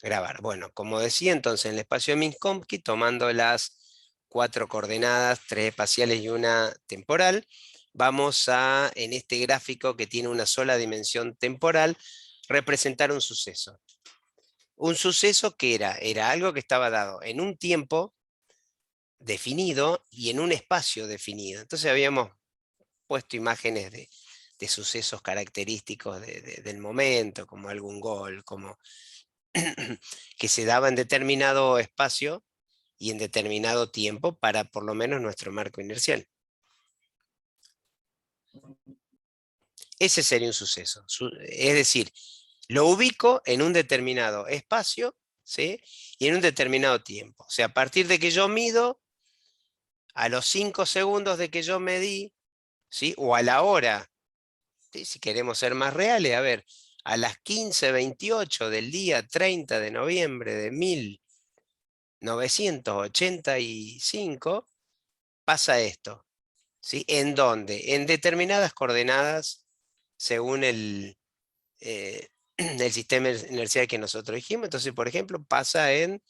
Grabar. Bueno, como decía entonces, en el espacio de Minkowski, tomando las 4 coordenadas, 3 espaciales y una temporal, vamos a, en este gráfico que tiene una sola dimensión temporal, representar un suceso. Un suceso que era algo que estaba dado en un tiempo definido y en un espacio definido. Entonces habíamos puesto imágenes de sucesos característicos del momento, como algún gol, como que se daba en determinado espacio y en determinado tiempo para por lo menos nuestro marco inercial. Ese sería un suceso. Es decir, lo ubico en un determinado espacio, ¿sí? Y en un determinado tiempo. O sea, a partir de que yo mido, a los 5 segundos de que yo medí, ¿sí? O a la hora, ¿sí? Si queremos ser más reales, a ver, a las 15:28 del día 30 de noviembre de 1985, pasa esto, ¿sí? ¿En dónde? En determinadas coordenadas según eh, el sistema inercial que nosotros dijimos. Entonces, por ejemplo, pasa en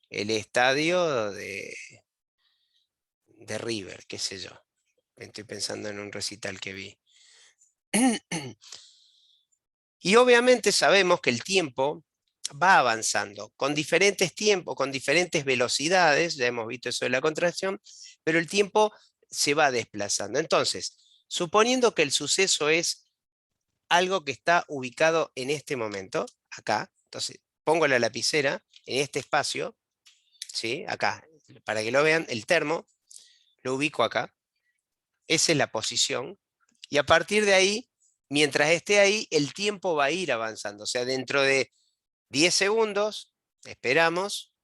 el estadio de River, qué sé yo. Estoy pensando en un recital que vi. Y obviamente sabemos que el tiempo va avanzando con diferentes tiempos, con diferentes velocidades, ya hemos visto eso de la contracción, pero el tiempo se va desplazando. Entonces, suponiendo que el suceso es algo que está ubicado en este momento, acá, entonces pongo la lapicera en este espacio, ¿sí? Acá, para que lo vean, el termo lo ubico acá, esa es la posición, y a partir de ahí, mientras esté ahí, el tiempo va a ir avanzando, o sea, dentro de 10 segundos, esperamos,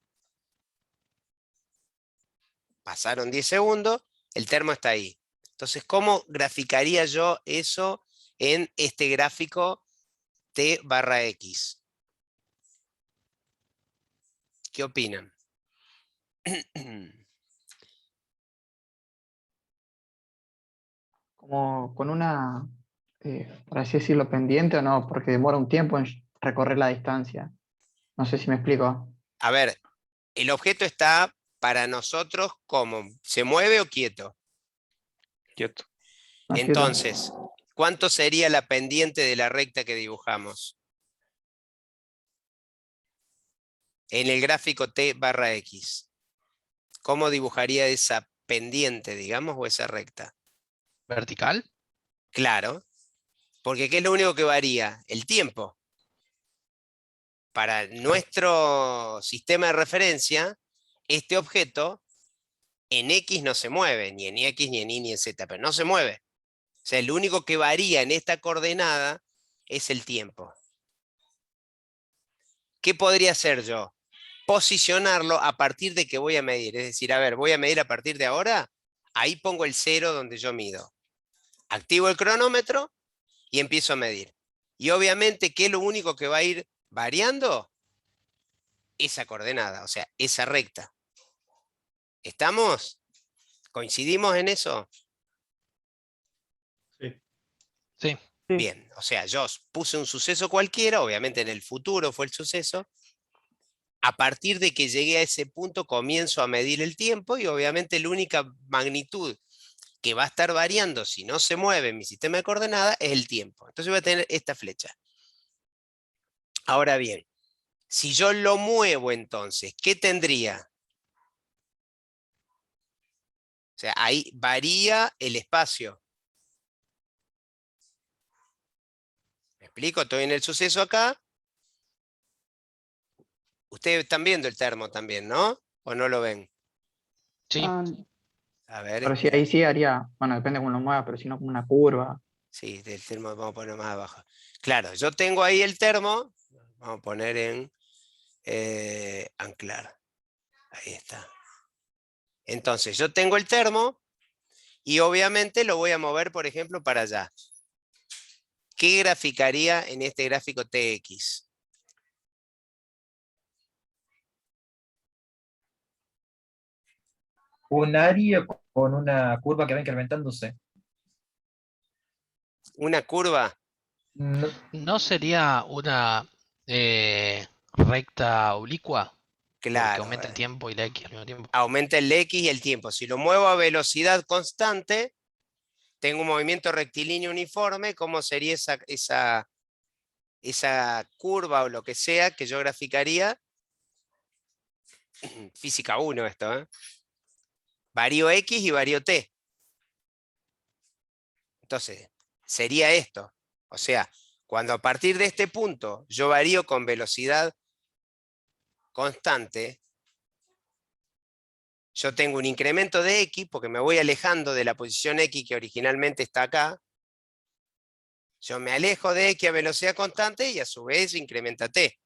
pasaron 10 segundos, el termo está ahí. Entonces, ¿cómo graficaría yo eso en este gráfico T barra X? ¿Qué opinan? Como con una, por así decirlo, pendiente o no, porque demora un tiempo en recorrer la distancia. No sé si me explico. A ver, el objeto está para nosotros como, ¿se mueve o quieto? Quieto. No quiero. Entonces, ¿cuánto sería la pendiente de la recta que dibujamos? En el gráfico T barra X. ¿Cómo dibujaría esa pendiente, digamos, o esa recta? ¿Vertical? Claro, porque ¿qué es lo único que varía? El tiempo. Para nuestro sistema de referencia, este objeto en X no se mueve, ni en X, ni en Y, ni en Z, pero no se mueve. O sea, lo único que varía en esta coordenada es el tiempo. ¿Qué podría hacer yo? Posicionarlo a partir de que voy a medir. Es decir, a ver, voy a medir a partir de ahora, ahí pongo el 0 donde yo mido. Activo el cronómetro y empiezo a medir. Y obviamente, ¿qué es lo único que va a ir variando? Esa coordenada, o sea, esa recta. ¿Estamos? ¿Coincidimos en eso? Sí. Sí. Sí. Bien, o sea, yo puse un suceso cualquiera, obviamente en el futuro fue el suceso. A partir de que llegué a ese punto comienzo a medir el tiempo y obviamente la única magnitud que va a estar variando si no se mueve mi sistema de coordenadas es el tiempo. Entonces voy a tener esta flecha. Ahora bien, si yo lo muevo entonces, ¿qué tendría? O sea, ahí varía el espacio. ¿Me explico? Estoy en el suceso acá. Ustedes están viendo el termo también, ¿no? ¿O no lo ven? Sí. Ah, A ver, pero sí, espera. ahí sí haría, bueno, depende de cómo lo mueva, pero si no como una curva. Sí, del termo vamos a poner más abajo. Claro, yo tengo ahí el termo. Vamos a poner en anclar. Ahí está. Entonces, yo tengo el termo y obviamente lo voy a mover, por ejemplo, para allá. ¿Qué graficaría en este gráfico TX? Un área con una curva que va incrementándose. Una curva. No, ¿No sería una recta oblicua, porque Claro, aumenta el tiempo y la X al mismo tiempo. aumenta el X y el tiempo. Si lo muevo a velocidad constante, tengo un movimiento rectilíneo uniforme. ¿Cómo sería esa curva o lo que sea que yo graficaría? Física 1 esto, ¿eh? Varío X y varío T. Entonces, sería esto. O sea, cuando a partir de este punto yo varío con velocidad constante, yo tengo un incremento de X porque me voy alejando de la posición X que originalmente está acá. Yo me alejo de X a velocidad constante y a su vez incrementa T.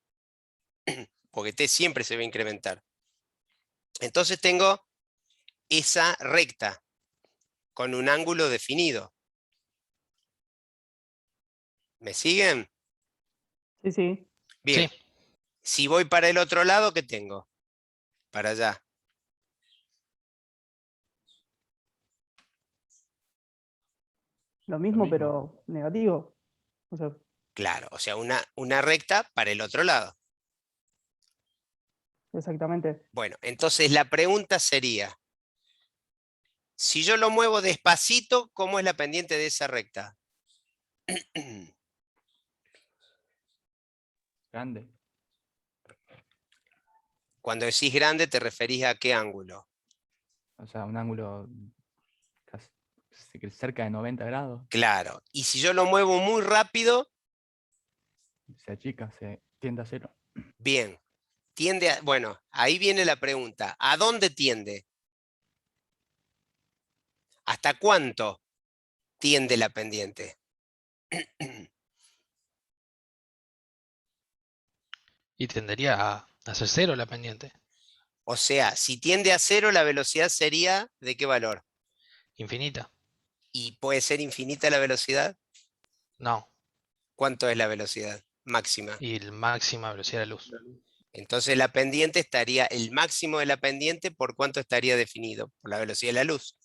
Porque T siempre se va a incrementar. Entonces tengo esa recta con un ángulo definido. ¿Me siguen? Sí, sí. Bien. Sí. Si voy para el otro lado, ¿qué tengo? Para allá. Lo mismo, mismo. pero negativo. O sea, Claro, o sea, una recta para el otro lado. exactamente. Bueno, entonces la pregunta sería, si yo lo muevo despacito, ¿cómo es la pendiente de esa recta? Grande. Cuando decís grande, ¿te referís a qué ángulo? O sea, un ángulo casi cerca de 90 grados. Claro, y si yo lo muevo muy rápido, Se achica, se tiende a cero. bien, tiende a... Bueno, ahí viene la pregunta, ¿a dónde tiende? ¿Hasta cuánto tiende la pendiente? Y tendería a hacer cero la pendiente. O sea, si tiende a cero, la velocidad sería ¿de qué valor? Infinita. ¿Y puede ser infinita la velocidad? No. ¿Cuánto es la velocidad máxima? Y la máxima velocidad de luz. Entonces la pendiente estaría, el máximo de la pendiente, ¿por cuánto estaría definido? Por la velocidad de la luz.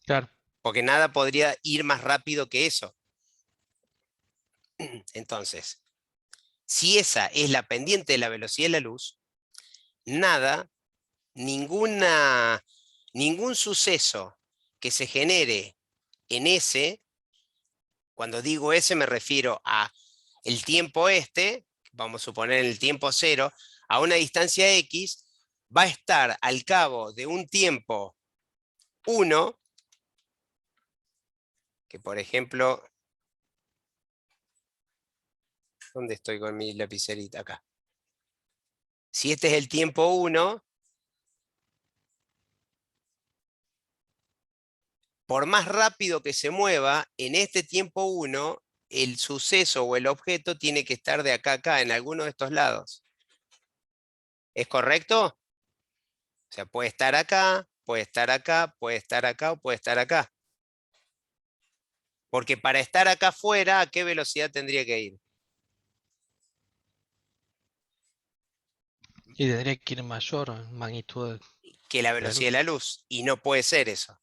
Claro. Porque nada podría ir más rápido que eso. Entonces, si esa es la pendiente de la velocidad de la luz, nada, ningún suceso que se genere en ese, cuando digo ese me refiero a el tiempo vamos a suponer en el tiempo cero, a una distancia X, va a estar al cabo de un tiempo 1, que por ejemplo, ¿dónde estoy con mi lapicerita? Acá. Si este es el tiempo 1, por más rápido que se mueva, en este tiempo 1, el suceso o el objeto tiene que estar de acá a acá, en alguno de estos lados. ¿Es correcto? O sea, puede estar acá, puede estar acá, puede estar acá o puede estar acá. Porque para estar acá afuera, ¿a qué velocidad tendría que ir? Y tendría que ir mayor en magnitud. Que la la velocidad de luz. la luz. Y no puede ser eso.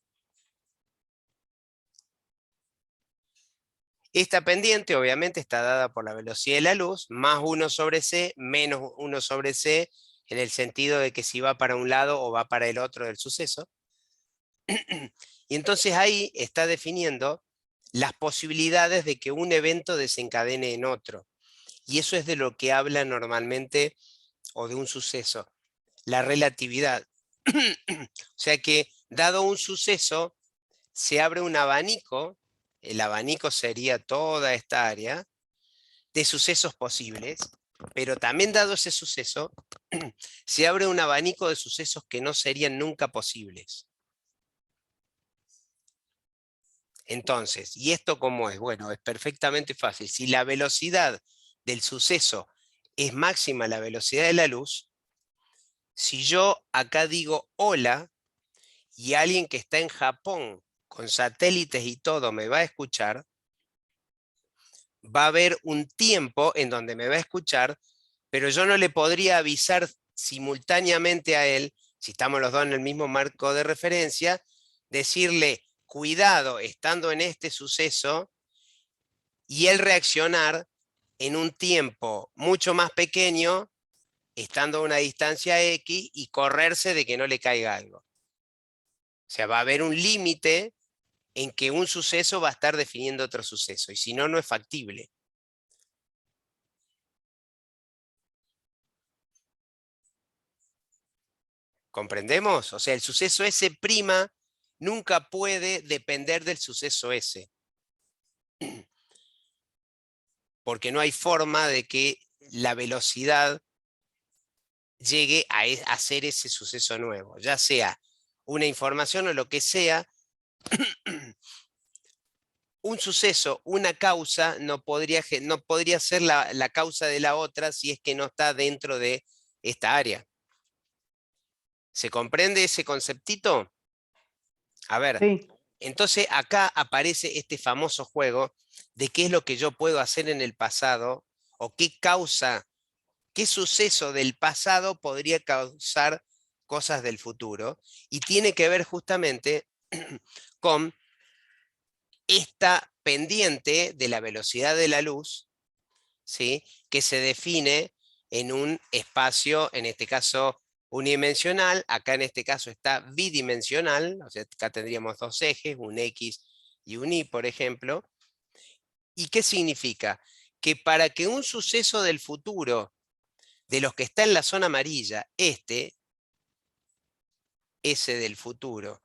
Esta pendiente obviamente está dada por la velocidad de la luz, más 1 sobre c, menos 1 sobre c, en el sentido de que si va para un lado o va para el otro del suceso. Y entonces ahí está definiendo las posibilidades de que un evento desencadene en otro. Y eso es de lo que habla normalmente, o de un suceso, la relatividad. O sea que, dado un suceso, se abre un abanico, el abanico sería toda esta área, de sucesos posibles, pero también dado ese suceso, se abre un abanico de sucesos que no serían nunca posibles. Entonces, ¿y esto cómo es? Bueno, es perfectamente fácil. Si la velocidad del suceso es máxima la velocidad de la luz, si yo acá digo hola y alguien que está en Japón con satélites y todo me va a escuchar, va a haber un tiempo en donde me va a escuchar, pero yo no le podría avisar simultáneamente a él, si estamos los dos en el mismo marco de referencia, decirle, cuidado, estando en este suceso, y él reaccionar en un tiempo mucho más pequeño, estando a una distancia X, y correrse de que no le caiga algo. O sea, va a haber un límite en que un suceso va a estar definiendo otro suceso, y si no, no es factible. ¿Comprendemos? O sea, el suceso S' nunca puede depender del suceso S. Porque no hay forma de que la velocidad llegue a ser ese suceso nuevo, ya sea una información o lo que sea. Un suceso, una causa, no podría ser la causa de la otra si es que no está dentro de esta área. ¿Se comprende ese conceptito? A ver, Sí, entonces acá aparece este famoso juego de qué es lo que yo puedo hacer en el pasado, o qué causa, qué suceso del pasado podría causar cosas del futuro, y tiene que ver justamente con esta pendiente de la velocidad de la luz, ¿sí?, que se define en un espacio, en este caso unidimensional, acá en este caso está bidimensional, o sea, acá tendríamos dos ejes, un X y un Y, por ejemplo. ¿Y qué significa? Que para que un suceso del futuro, de los que está en la zona amarilla, ese del futuro,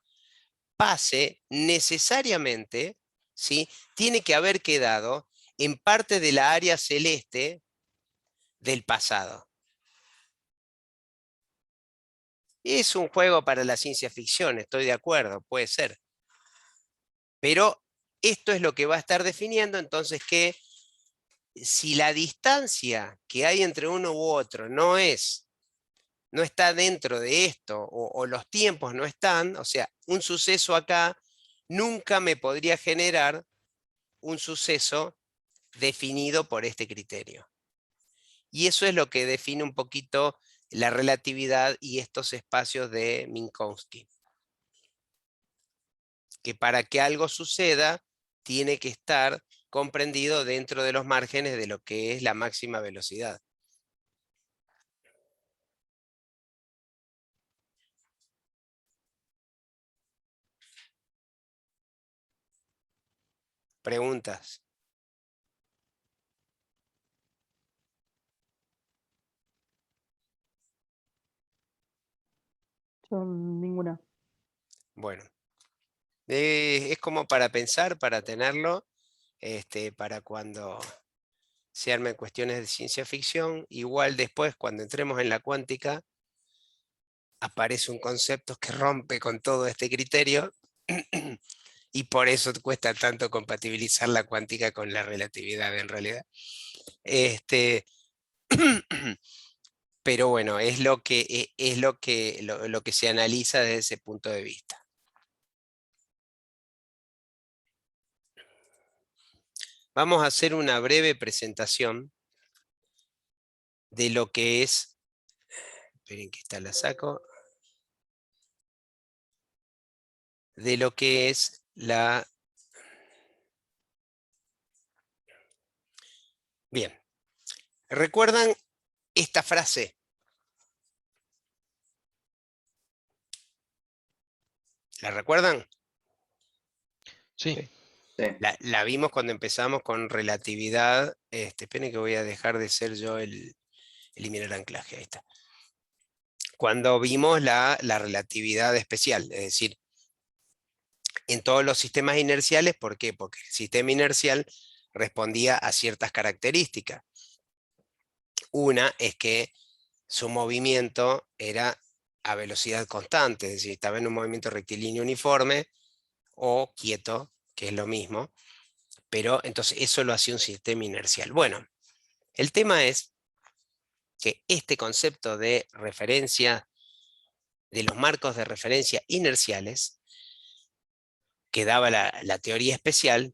pase necesariamente, ¿sí?, tiene que haber quedado en parte de la área celeste del pasado. Es un juego para la ciencia ficción, estoy de acuerdo, puede ser. Pero esto es lo que va a estar definiendo entonces que si la distancia que hay entre uno u otro no está dentro de esto, o los tiempos no están, o sea, un suceso acá nunca me podría generar un suceso definido por este criterio. Y eso es lo que define un poquito la relatividad y estos espacios de Minkowski. Que para que algo suceda, tiene que estar comprendido dentro de los márgenes de lo que es la máxima velocidad. ¿Preguntas? Yo ninguna. Bueno, es como para pensar, para tenerlo, para cuando se armen cuestiones de ciencia ficción. Igual después, cuando entremos en la cuántica, aparece un concepto que rompe con todo este criterio, y por eso cuesta tanto compatibilizar la cuántica con la relatividad en realidad. Pero bueno, es lo que se analiza desde ese punto de vista. Vamos a hacer una breve presentación de lo que es, esperen que esta la saco, de lo que es la... Bien, ¿recuerdan esta frase? ¿La recuerdan? Sí, Sí. La vimos cuando empezamos con relatividad. Esperen que voy a dejar de ser yo el eliminar anclaje, ahí está. Cuando vimos la relatividad especial, es decir, en todos los sistemas inerciales. ¿Por qué? Porque el sistema inercial respondía a ciertas características. Una es que su movimiento era a velocidad constante, es decir, estaba en un movimiento rectilíneo uniforme o quieto, que es lo mismo, pero entonces eso lo hacía un sistema inercial. Bueno, el tema es que este concepto de referencia, de los marcos de referencia inerciales, que daba la teoría especial,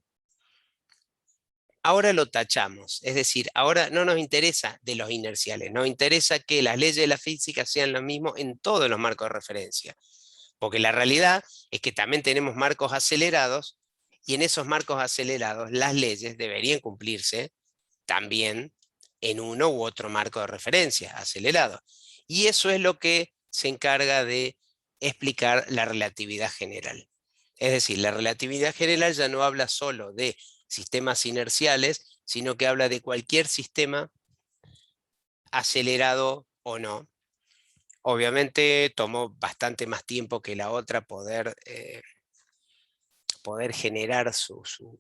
ahora lo tachamos. Es decir, ahora no nos interesa de los inerciales, nos interesa que las leyes de la física sean lo mismo en todos los marcos de referencia. Porque la realidad es que también tenemos marcos acelerados, y en esos marcos acelerados las leyes deberían cumplirse también en uno u otro marco de referencia, acelerado. Y eso es lo que se encarga de explicar la relatividad general. Es decir, la relatividad general ya no habla solo de sistemas inerciales, sino que habla de cualquier sistema acelerado o no. Obviamente tomó bastante más tiempo que la otra poder generar su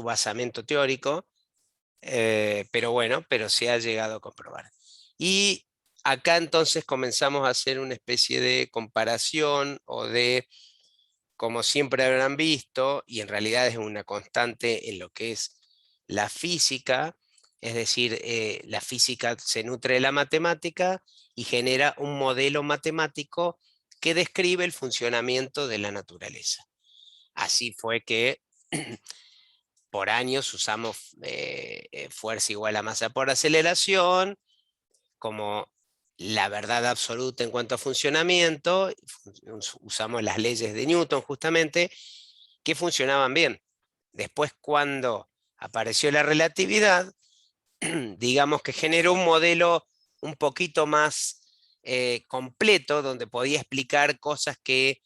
basamento teórico, pero bueno, pero se ha llegado a comprobar. Y acá entonces comenzamos a hacer una especie de comparación o de, como siempre habrán visto, y en realidad es una constante en lo que es la física, es decir, la física se nutre de la matemática y genera un modelo matemático que describe el funcionamiento de la naturaleza. Así fue que por años usamos fuerza igual a masa por aceleración como la verdad absoluta en cuanto a funcionamiento. Usamos las leyes de Newton justamente, que funcionaban bien. Después, cuando apareció la relatividad, digamos que generó un modelo un poquito más completo, donde podía explicar cosas que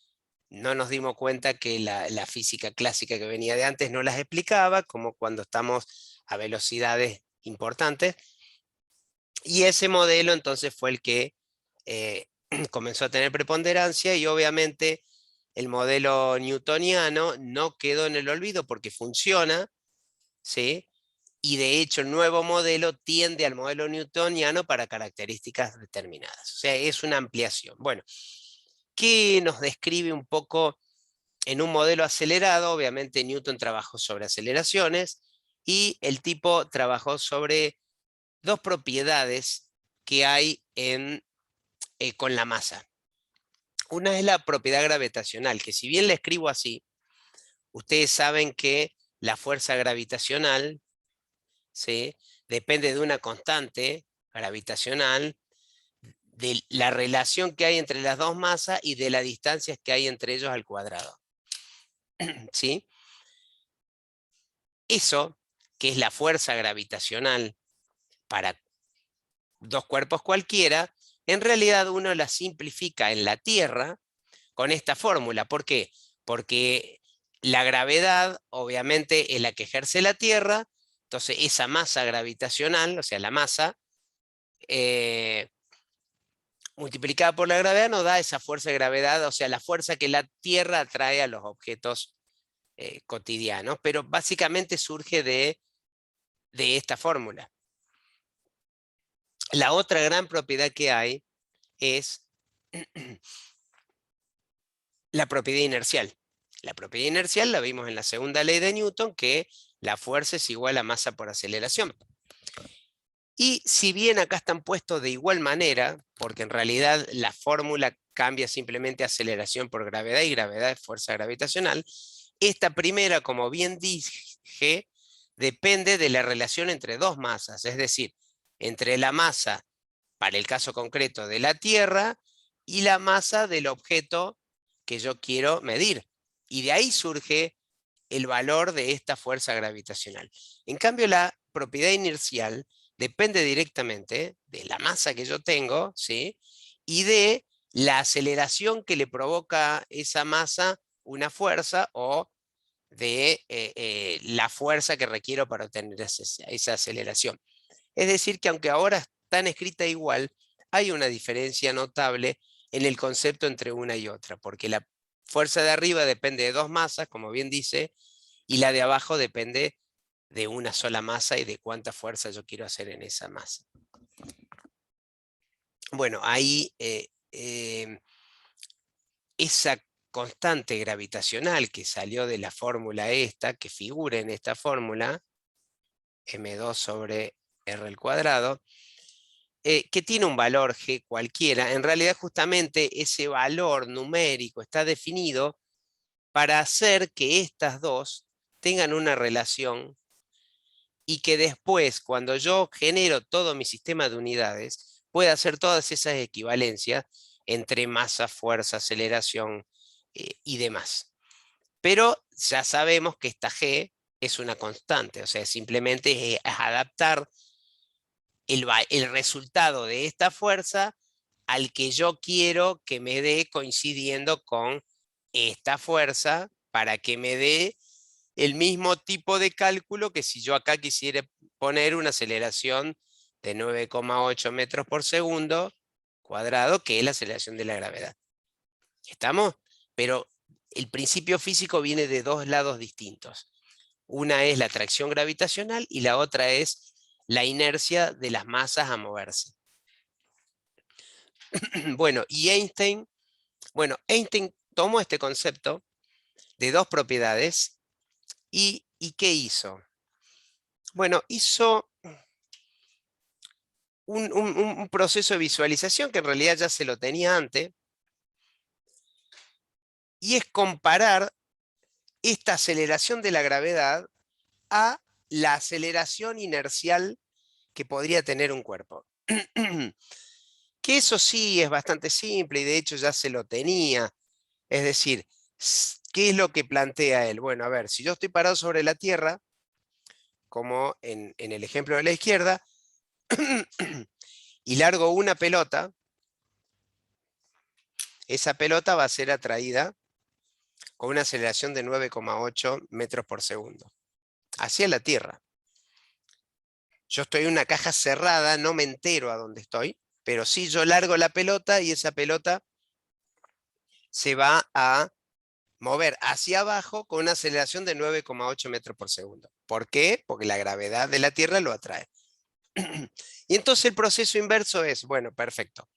no nos dimos cuenta que la física clásica que venía de antes no las explicaba, como cuando estamos a velocidades importantes. Y ese modelo entonces fue el que comenzó a tener preponderancia, y obviamente el modelo newtoniano no quedó en el olvido porque funciona, ¿sí? Y de hecho el nuevo modelo tiende al modelo newtoniano para características determinadas. O sea, es una ampliación. Bueno, ¿qué nos describe un poco en un modelo acelerado? Obviamente Newton trabajó sobre aceleraciones y el tipo trabajó sobre dos propiedades que hay con la masa. Una es la propiedad gravitacional, que si bien la escribo así, ustedes saben que la fuerza gravitacional, ¿sí?, depende de una constante gravitacional, de la relación que hay entre las dos masas y de las distancias que hay entre ellos al cuadrado. ¿Sí? Eso, que es la fuerza gravitacional para dos cuerpos cualquiera, en realidad uno la simplifica en la Tierra con esta fórmula. ¿Por qué? Porque la gravedad obviamente es la que ejerce la Tierra, entonces esa masa gravitacional, o sea, la masa, multiplicada por la gravedad nos da esa fuerza de gravedad, o sea, la fuerza que la Tierra atrae a los objetos cotidianos, pero básicamente surge de esta fórmula. La otra gran propiedad que hay es la propiedad inercial. La propiedad inercial la vimos en la segunda ley de Newton, que la fuerza es igual a masa por aceleración. Y si bien acá están puestos de igual manera, porque en realidad la fórmula cambia simplemente aceleración por gravedad y gravedad es fuerza gravitacional, esta primera, como bien dije, depende de la relación entre dos masas, es decir, entre la masa, para el caso concreto de la Tierra, y la masa del objeto que yo quiero medir. Y de ahí surge el valor de esta fuerza gravitacional. En cambio, la propiedad inercial depende directamente de la masa que yo tengo, ¿sí?, y de la aceleración que le provoca esa masa una fuerza, o de la fuerza que requiero para obtener esa aceleración. Es decir, que aunque ahora están escritas igual, hay una diferencia notable en el concepto entre una y otra, porque la fuerza de arriba depende de dos masas, como bien dice, y la de abajo depende de una sola masa y de cuánta fuerza yo quiero hacer en esa masa. Bueno, ahí esa constante gravitacional que salió de la fórmula esta, que figura en esta fórmula, m2 sobre r al cuadrado, que tiene un valor g cualquiera, en realidad justamente ese valor numérico está definido para hacer que estas dos tengan una relación, y que después, cuando yo genero todo mi sistema de unidades, pueda hacer todas esas equivalencias entre masa, fuerza, aceleración y demás. Pero ya sabemos que esta G es una constante, o sea, simplemente es adaptar el resultado de esta fuerza al que yo quiero que me dé coincidiendo con esta fuerza para que me dé el mismo tipo de cálculo que si yo acá quisiera poner una aceleración de 9,8 metros por segundo cuadrado, que es la aceleración de la gravedad. ¿Estamos? Pero el principio físico viene de dos lados distintos. Una es la atracción gravitacional y la otra es la inercia de las masas a moverse. Bueno, y Einstein tomó este concepto de dos propiedades y ¿qué hizo? Bueno, hizo un proceso de visualización que en realidad ya se lo tenía antes, y es comparar esta aceleración de la gravedad a la aceleración inercial que podría tener un cuerpo. Que eso sí es bastante simple y de hecho ya se lo tenía. Es decir, ¿qué es lo que plantea él? Bueno, a ver, si yo estoy parado sobre la Tierra, como en el ejemplo de la izquierda, y largo una pelota, esa pelota va a ser atraída con una aceleración de 9,8 metros por segundo hacia la Tierra. Yo estoy en una caja cerrada, no me entero a dónde estoy, pero sí yo largo la pelota y esa pelota se va a mover hacia abajo con una aceleración de 9,8 metros por segundo. ¿Por qué? Porque la gravedad de la Tierra lo atrae. Y entonces el proceso inverso es, bueno, perfecto.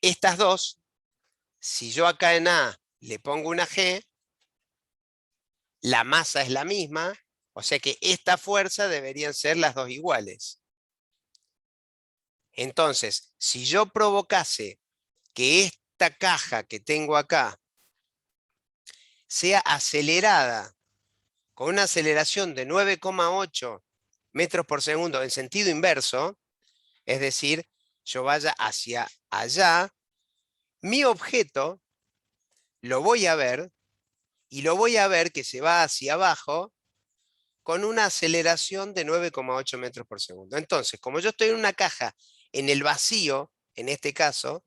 Estas dos, si yo acá en A le pongo una G, la masa es la misma, o sea que esta fuerza deberían ser las dos iguales. Entonces, si yo provocase que esta caja que tengo acá sea acelerada con una aceleración de 9,8 metros por segundo en sentido inverso, es decir, yo vaya hacia allá, mi objeto lo voy a ver y lo voy a ver que se va hacia abajo con una aceleración de 9,8 metros por segundo. Entonces, como yo estoy en una caja en el vacío, en este caso,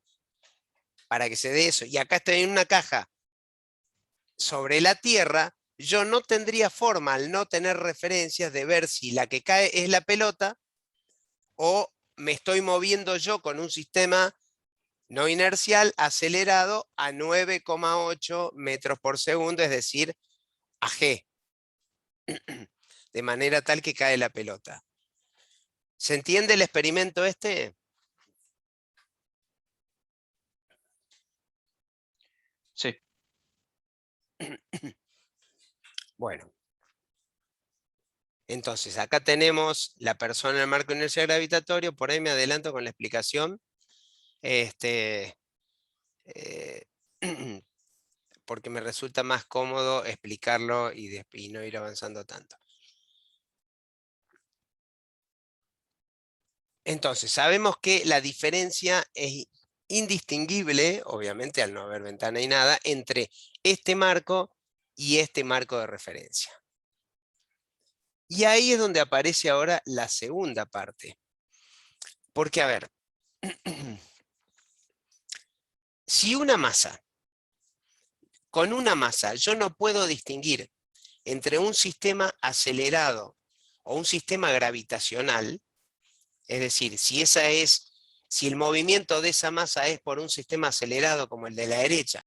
para que se dé eso, y acá estoy en una caja sobre la Tierra, yo no tendría forma, al no tener referencias, de ver si la que cae es la pelota o me estoy moviendo yo con un sistema no inercial acelerado a 9,8 metros por segundo, es decir, a G, de manera tal que cae la pelota. ¿Se entiende el experimento este? Sí. Bueno. Entonces, acá tenemos la persona en el marco de inercia gravitatorio. Por ahí me adelanto con la explicación. Porque me resulta más cómodo explicarlo y no ir avanzando tanto. Entonces, sabemos que la diferencia es indistinguible, obviamente al no haber ventana y nada, entre este marco y este marco de referencia. Y ahí es donde aparece ahora la segunda parte. Porque, a ver, si con una masa yo no puedo distinguir entre un sistema acelerado o un sistema gravitacional, es decir, si el movimiento de esa masa es por un sistema acelerado como el de la derecha,